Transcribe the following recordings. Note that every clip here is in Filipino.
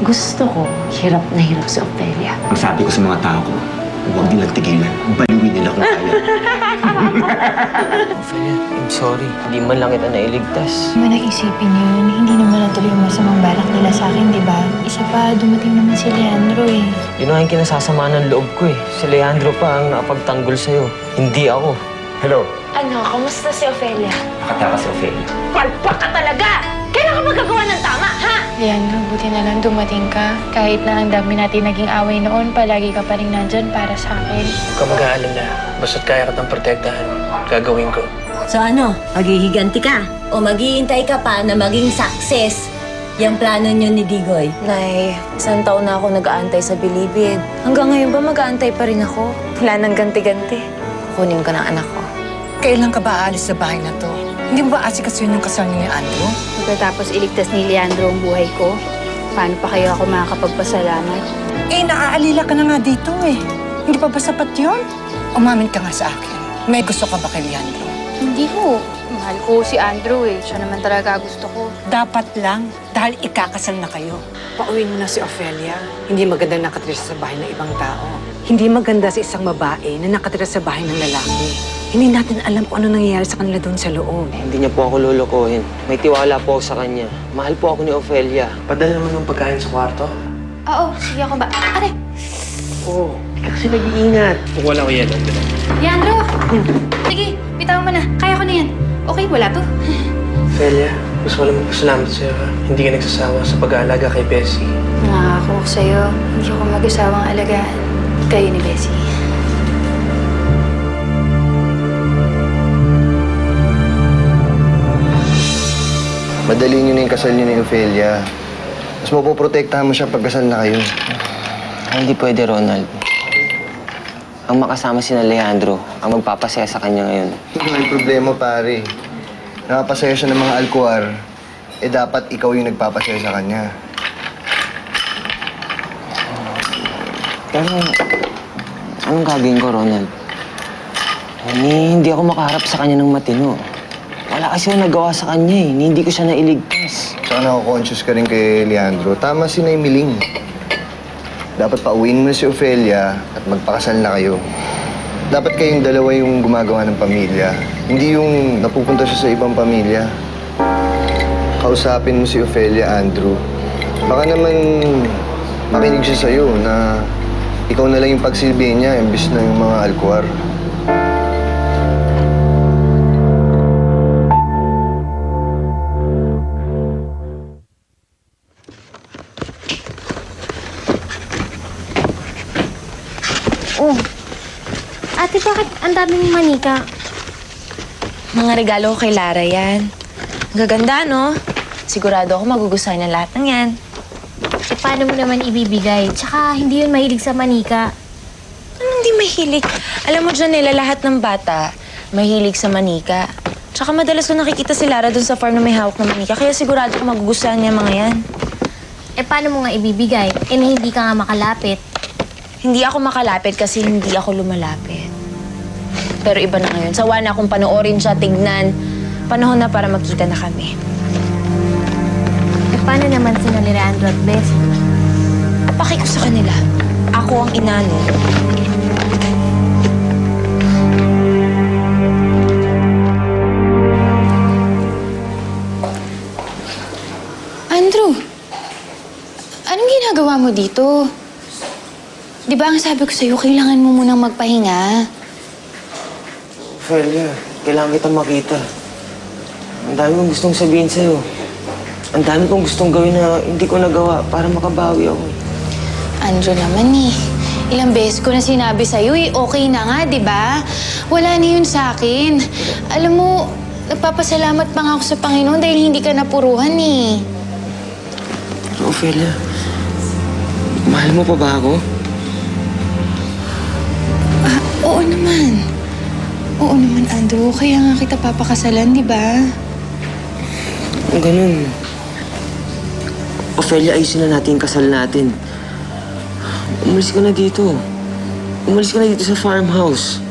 Gusto ko, hirap na hirap si Ophelia. Ang sabi ko sa mga tao ko, huwag nilang tigilan. Baliwin nila kung kaya. Ophelia, I'm sorry. Hindi man lang kita nailigtas. Hindi mo naisipin yun. Hindi naman natuloy yung masamang balak nila sa akin, di ba? Isa pa, dumating naman si Leandro eh. Yun ang kinasasama ng loob ko eh. Si Leandro pa ang nakapagtanggol sa'yo. Hindi ako. Hello? Ano, kamusta si Ophelia? Nakataka si Ophelia. Palpak ka talaga! Kailan ka magagawa ng tama, ha? Leandro, buti na lang dumating ka. Kahit na ang dami natin naging away noon, palagi ka pa rin nandyan para sa akin. Huwag ka mag-aalala. Basta't kaya kitang protektahan, gagawin ko. So ano, maghihiganti ka? O maghihintay ka pa na maging success yung plano nyo ni Digoy? Nay, isang taon na ako nag-aantay sa Bilibid. Hanggang ngayon ba mag-aantay pa rin ako? Wala nang ganti-ganti. Kunin ko ng anak ko. Kailan ka ba aalis sa bahay na to? Hindi mo ba asikasuhin yung kasal ni Andrew? Pagkatapos iligtas ni Leandro ang buhay ko, paano pa kayo ako makakapagpasalamat? Eh, naaalila ka na nga dito eh. Hindi pa ba sapat yun? Umamin ka nga sa akin. May gusto ka ba kay Leandro? Hindi ho. Mahal ko si Andrew eh. Siya naman talaga gusto ko. Dapat lang, dahil ikakasal na kayo. Pauwiin mo na si Ophelia. Hindi maganda nakatira sa bahay ng ibang tao. Hindi maganda sa isang babae na nakatira sa bahay ng lalaki. Hindi natin alam kung ano nangyayari sa kanila doon sa loob. Hindi niya po ako lulukuhin. May tiwala po ako sa kanya. Mahal po ako ni Ophelia. Padala naman ng pagkain sa kwarto. Oo, sige ako ba? Are! Oo. Hindi kasi nag-iingat. Wala ko yan. Leandro! Sige, bitaw mo na. Kaya ko na yan. Okay, wala to. Ophelia, gusto ko lang magpasalamat sa'yo. Hindi ka nagsasawa sa pag-aalaga kay Bessie. Nangako ko sa'yo, hindi ako mag-asawang alagaan. Kayo ni Bessie. Madali nyo na yung kasal nyo ni Ophelia. Mas mapoprotektahan mo siya pagkasal na kayo. Hindi pwede, Ronald. Ang makasama si na Leandro, ang magpapasaya sa kanya ngayon. May problema, pare. Nakapasaya siya ng mga alkuwar, eh dapat ikaw yung nagpapasaya sa kanya. Pero, anong gagawin ko, Ronald? Hindi ako makaharap sa kanya ng matino. Wala kasi ako nagawa sa kanya eh. Hindi ko siya nailigtas. Saka nako-conscious ka rin kay Leandro. Tama si Nay Miling. Dapat pauwiin mo na si Ophelia at magpakasal na kayo. Dapat kayong dalawa yung gumagawa ng pamilya. Hindi yung napupunta siya sa ibang pamilya. Kausapin mo si Ophelia, Andrew. Baka naman makinig siya sa'yo na ikaw na lang yung pagsilbihin niya imbis na yung mga alkuwar. Oh, ate, bakit ang daming manika? Mga regalo ko kay Lara yan. Ang gaganda, no? Sigurado ako magugustuhan ng lahat ng yan. Eh, paano mo naman ibibigay? Tsaka, hindi yun mahilig sa manika. Hindi mahilig. Alam mo, Janela, lahat ng bata mahilig sa manika. Tsaka madalas ko nakikita si Lara dun sa farm na may hawak na manika. Kaya sigurado ko magugustuhan niya mga yan. Eh, paano mo nga ibibigay? Eh, na hindi ka nga makalapit. Hindi ako makalapit kasi hindi ako lumalapit. Pero iba na ngayon. Sawa na akong panoorin siya, tignan. Panahon na para magkita na kami. Eh, paano naman sina Leandro at Bessie? Paki ko sa kanila. Ako ang inano. Andrew, anong ginagawa mo dito? Di ba ang sabi ko sa'yo, kailangan mo munang magpahinga? Ophelia, kailangan kitang makita. Ang dami kong gustong sabihin sa'yo. Ang dami kong gustong gawin na hindi ko nagawa para makabawi ako. Andrew naman eh. Ilang beses ko na sinabi sa'yo eh, okay na nga, di ba? Wala na yun sa akin. Alam mo, nagpapasalamat pa nga ako sa Panginoon dahil hindi ka napuruhan eh. Pero Ophelia, mahal mo pa ba ako? Oo naman. Oo naman, Andrew. Kaya nga kita papakasalan, di ba? Kung ganun, Ophelia, ayusin na natin yung kasal natin. Umalis ka na dito. Umalis ka na dito sa farmhouse.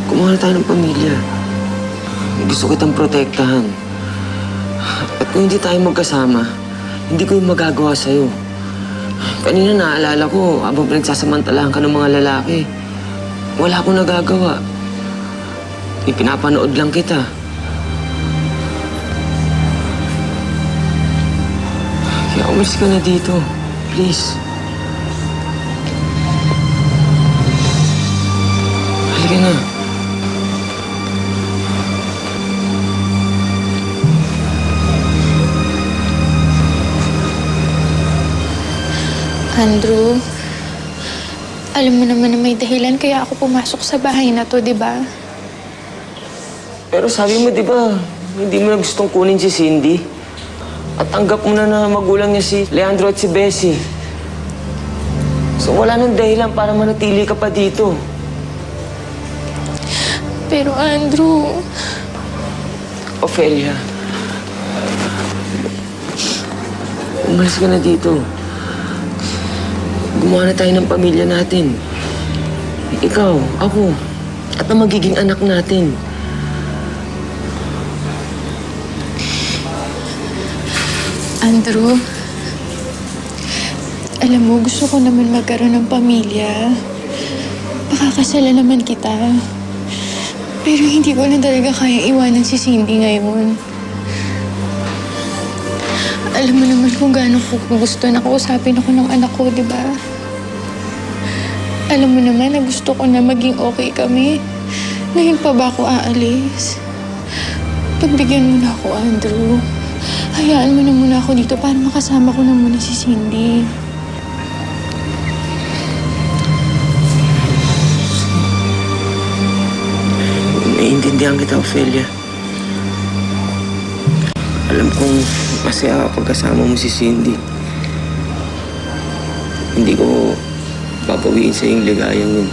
Kumuha na tayo ng pamilya. Gusto kitang protektahan. At kung hindi tayo magkasama, Hindi ko yung magagawa sa'yo. Kanina naalala ko, habang pinagsasamantalahan ka ng mga lalaki, wala akong nagagawa. Ipinapanood lang kita. Kaya umalis ka na dito. Please. Halika na. Andrew, alam mo naman na may dahilan kaya ako pumasok sa bahay na to, di ba? Pero sabi mo, di ba, hindi mo na gustong kunin si Cindy? At tanggap mo na magulang niya si Leandro at si Bessie. So wala nang dahilan para manatili ka pa dito. Pero Andrew... Ophelia, umalis ka na dito. Gumawa na tayo ng pamilya natin. Ikaw, ako, at ang magiging anak natin. Andrew, alam mo, gusto ko naman magkaroon ng pamilya. Pakakasalan naman kita. Pero hindi ko na talaga kaya iwanan si Cindy ngayon. Alam mo naman kung gaano ko gusto na kausapin ako ng anak ko, di ba? Alam mo naman na gusto ko na maging okay kami. Ngayon pa ba ako aalis? Pagbigyan mo na ako, Andrew. Hayaan mo na muna ako dito para makasama ko na muna si Cindy. Naiintindihan kita, Ophelia. Alam kong masaya kapag kasama mo si Cindy. Hindi ko papawiin sa iyong ligayang yun.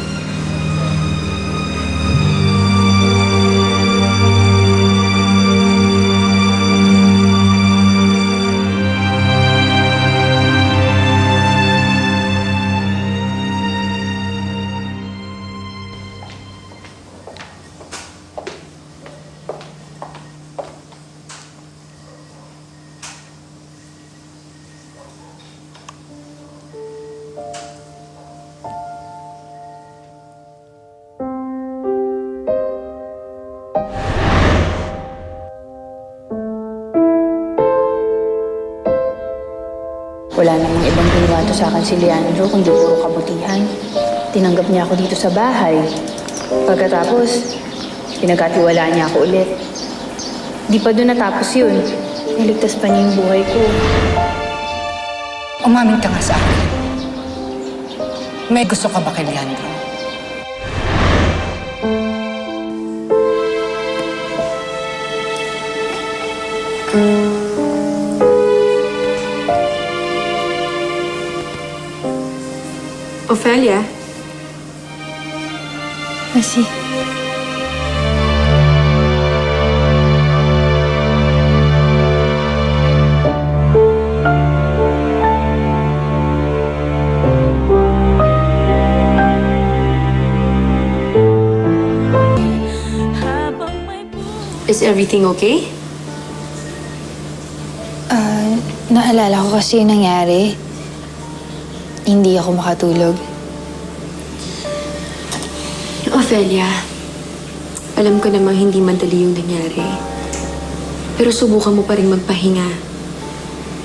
Wala namang ibang biniwato sa akin si Leandro kundi puro kabutihan. Tinanggap niya ako dito sa bahay. Pagkatapos, pinagkatiwalaan niya ako ulit. Di pa doon natapos yun. Niligtas pa niya yung buhay ko. Umamin ka nga sa akin. May gusto ka ba kay Leandro? Ophelia? Masi. Is everything okay? Naalala ko kasi yung nangyari. Hindi ako makatulog. Ophelia, alam ko namang hindi madali yung nangyari. Pero subukan mo pa rin magpahinga.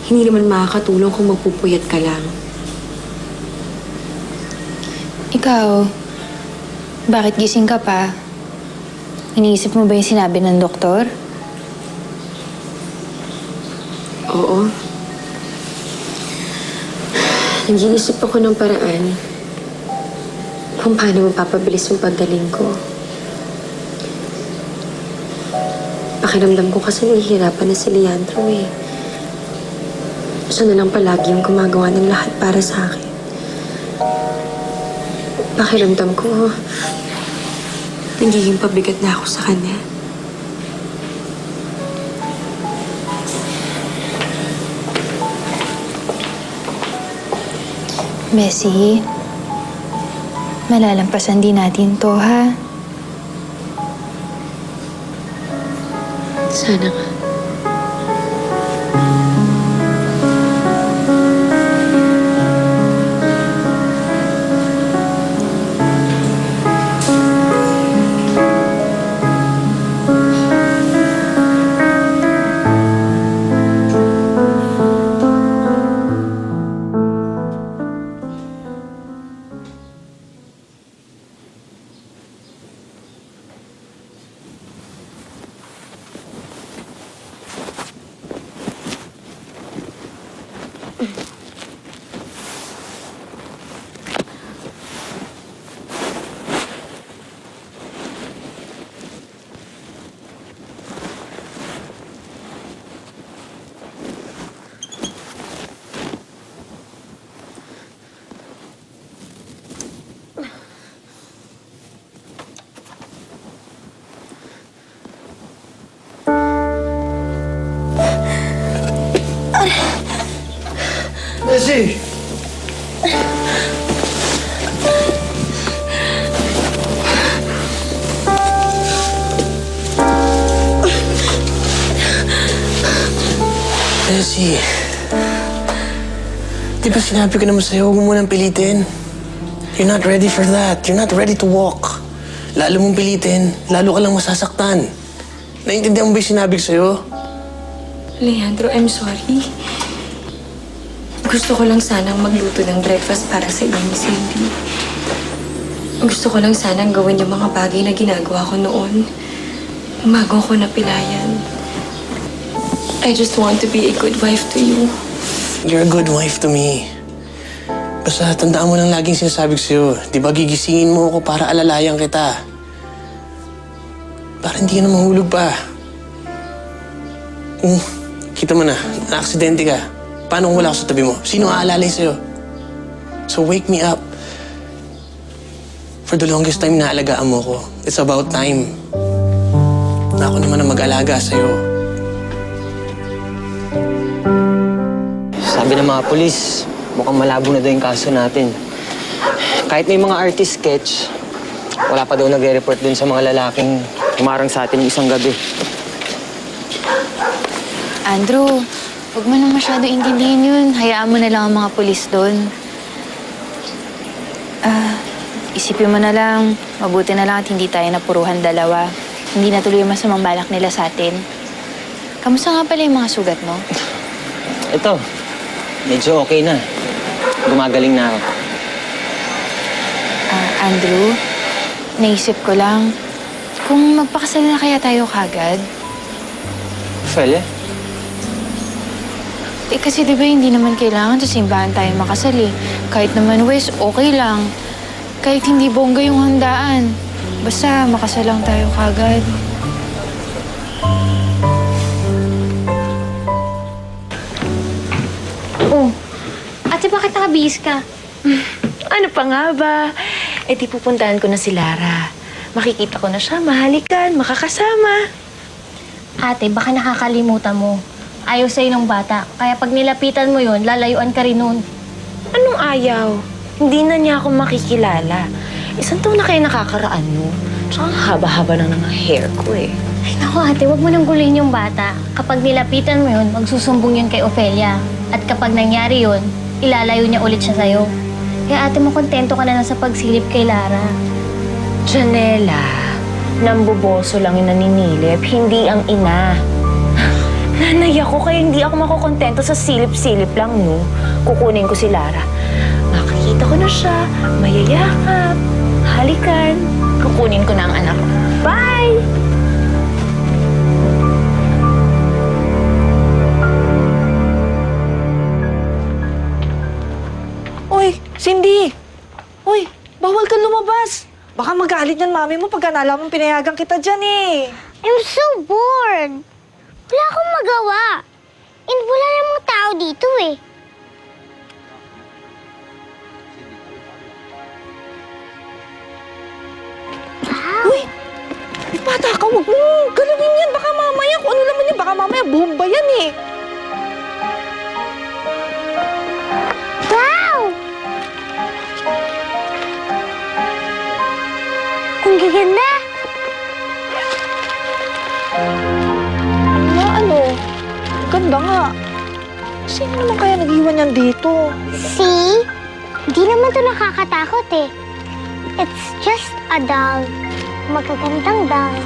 Hindi naman makakatulong kung magpupuyat ka lang. Ikaw, bakit gising ka pa? Iniisip mo ba yung sinabi ng doktor? Oo. Nag-iisip ako ng paraan kung paano mapapabilis yung paggaling ko. Pakiramdam ko kasi nahihirapan na si Leandro eh. Siya na lang palagi yung gumagawa ng lahat para sa akin. Pakiramdam ko, nagiging pabigat na ako sa kanya. Bessie, malalampasan din natin to, ha? Sana nga. Bessie! Bessie, di ba sinabi ko naman sa'yo, huwag mo munang pilitin? You're not ready for that. You're not ready to walk. Lalo mong pilitin, lalo ka lang masasaktan. Naiintindihan mo ba yung sinabi ko sa'yo? Leandro, I'm sorry. Gusto ko lang sanang magluto ng breakfast para sa iyo ni Cindy. Gusto ko lang sanang gawin yung mga bagay na ginagawa ko noon. Bago ko napilayan. I just want to be a good wife to you. You're a good wife to me. Basta tandaan mo lang laging sinasabi ko sa'yo, di ba gigisingin mo ako para alalayan kita? Para hindi ka na mahulog pa. Kita mo na, na-aksidente ka. Paano kung wala ako sa tabi mo? Sino aalalay sa'yo? So wake me up. For the longest time, naalagaan mo ko. It's about time na ako naman ang mag-alaga sa'yo. Sabi ng mga polis, mukhang malabo na daw yung kaso natin. Kahit may mga artist sketch, wala pa daw nagre-report dun sa mga lalaking umarang sa atin isang gabi. Andrew, huwag mo nang masyado intindihin yun. Hayaan mo na lang ang mga pulis doon. Isipin mo na lang, mabuti na lang at hindi tayo napuruhan dalawa. Hindi na tuloy yung masamang balak nila sa atin. Kamusta nga pala yung mga sugat mo? Ito, medyo okay na. Gumagaling na ako. Andrew, naisip ko lang, kung magpakasal na kaya tayo kagad? Ophelia? Kasi di ba hindi naman kailangan sa simbahan tayo makasal eh. Kahit naman Wes, okay lang. Kahit hindi bongga yung handaan. Basta makasal lang tayo kagad. Oh, ate, bakit nakabihis ka? Ano pa nga ba? Eh di pupuntahan ko na si Lara. Makikita ko na siya, mahalikan, makakasama. Ate, baka nakakalimutan mo. Ayaw sa'yo ng bata. Kaya pag nilapitan mo yon, lalayuan ka rin nun. Anong ayaw? Hindi na niya ako makikilala. Isang taon na kayo nakakaraan, no? Tsaka ang haba-haba na ng hair ko eh. Ay, naku ate, wag mo nang guloyin yung bata. Kapag nilapitan mo yun, magsusumbong yun kay Ophelia. At kapag nangyari yun, ilalayo niya ulit siya sa'yo. Kaya ate, makontento ka na lang sa pagsilip kay Lara. Janela, namboboso lang yung naninilip, hindi ang ina. Nanay ako, kaya hindi ako makukontento sa silip-silip lang, no? Kukunin ko si Lara. Makikita ko na siya, mayayakap, halikan. Kukunin ko na ang anak ko. Bye! Uy, Cindy! Uy, bawal ka lumabas. Baka magalit yan mami mo pagka nalaman pinayagan kita dyan eh. I'm so bored. Wala akong magawa. And wala namang tao dito eh. Wow. Uy! Bata ka, huwag mo galawin yan. Baka mamaya, kung ano naman yan, baka mamaya bomba yan eh. Wow! Ang gaganda. Ano? Ganda nga. Sino naman kaya nag-iwan yan dito? See? Hindi naman to nakakatakot eh. It's just a doll. Magagandang doll.